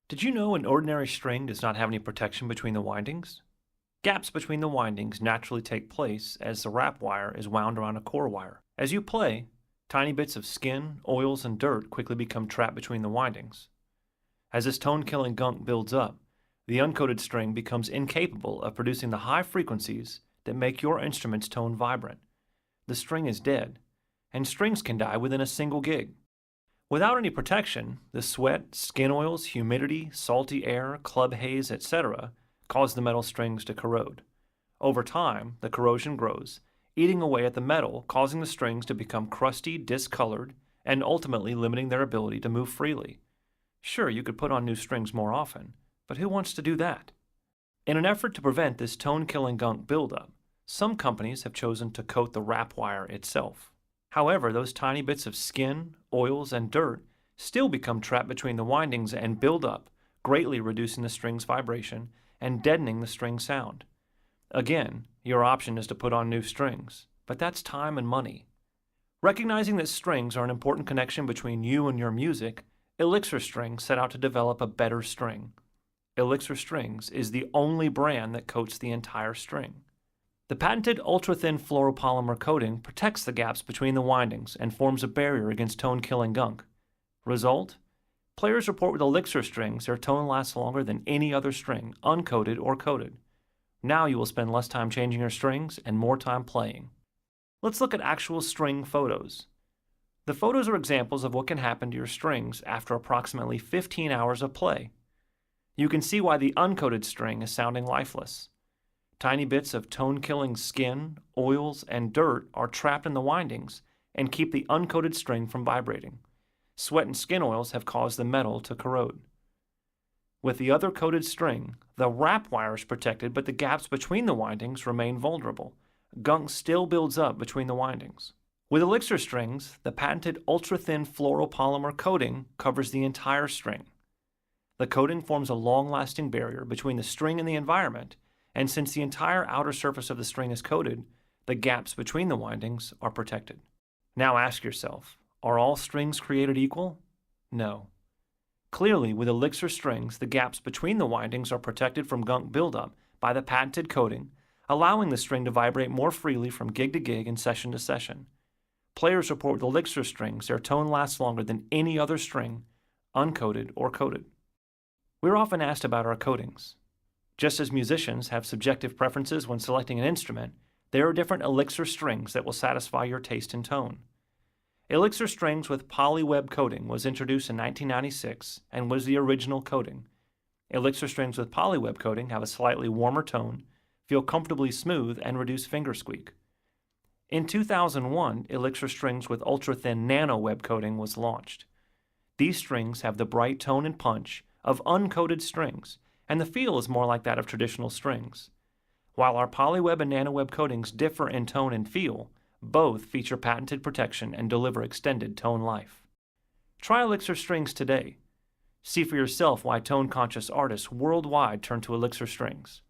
Did you know an ordinary string does not have any protection between the windings? Gaps between the windings naturally take place as the wrap wire is wound around a core wire. As you play, tiny bits of skin, oils, and dirt quickly become trapped between the windings. As this tone-killing gunk builds up, the uncoated string becomes incapable of producing the high frequencies that make your instrument's tone vibrant. The string is dead, and strings can die within a single gig. Without any protection, the sweat, skin oils, humidity, salty air, club haze, etc. cause the metal strings to corrode. Over time, the corrosion grows, eating away at the metal, causing the strings to become crusty, discolored, and ultimately limiting their ability to move freely. Sure, you could put on new strings more often, but who wants to do that? In an effort to prevent this tone-killing gunk buildup, some companies have chosen to coat the wrap wire itself. However, those tiny bits of skin, oils, and dirt still become trapped between the windings and build up, greatly reducing the string's vibration and deadening the string sound. Again, your option is to put on new strings, but that's time and money. Recognizing that strings are an important connection between you and your music, Elixir Strings set out to develop a better string. Elixir Strings is the only brand that coats the entire string. The patented ultra-thin fluoropolymer coating protects the gaps between the windings and forms a barrier against tone-killing gunk. Result? Players report with Elixir Strings their tone lasts longer than any other string, uncoated or coated. Now you will spend less time changing your strings and more time playing. Let's look at actual string photos. The photos are examples of what can happen to your strings after approximately 15 hours of play. You can see why the uncoated string is sounding lifeless. Tiny bits of tone-killing skin, oils, and dirt are trapped in the windings and keep the uncoated string from vibrating. Sweat and skin oils have caused the metal to corrode. With the other coated string, the wrap wire is protected, but the gaps between the windings remain vulnerable. Gunk still builds up between the windings. With Elixir Strings, the patented ultra-thin fluoropolymer coating covers the entire string. The coating forms a long-lasting barrier between the string and the environment, and since the entire outer surface of the string is coated, the gaps between the windings are protected. Now ask yourself, are all strings created equal? No. Clearly, with Elixir Strings, the gaps between the windings are protected from gunk buildup by the patented coating, allowing the string to vibrate more freely from gig to gig and session to session. Players report with Elixir Strings their tone lasts longer than any other string, uncoated or coated. We're often asked about our coatings. Just as musicians have subjective preferences when selecting an instrument, there are different Elixir Strings that will satisfy your taste and tone. Elixir Strings with polyweb coating was introduced in 1996 and was the original coating. Elixir Strings with polyweb coating have a slightly warmer tone, feel comfortably smooth, and reduce finger squeak. In 2001, Elixir Strings with ultra-thin nano web coating was launched. These strings have the bright tone and punch of uncoated strings, and the feel is more like that of traditional strings. While our polyweb and nanoweb coatings differ in tone and feel, both feature patented protection and deliver extended tone life. Try Elixir Strings today. See for yourself why tone-conscious artists worldwide turn to Elixir Strings.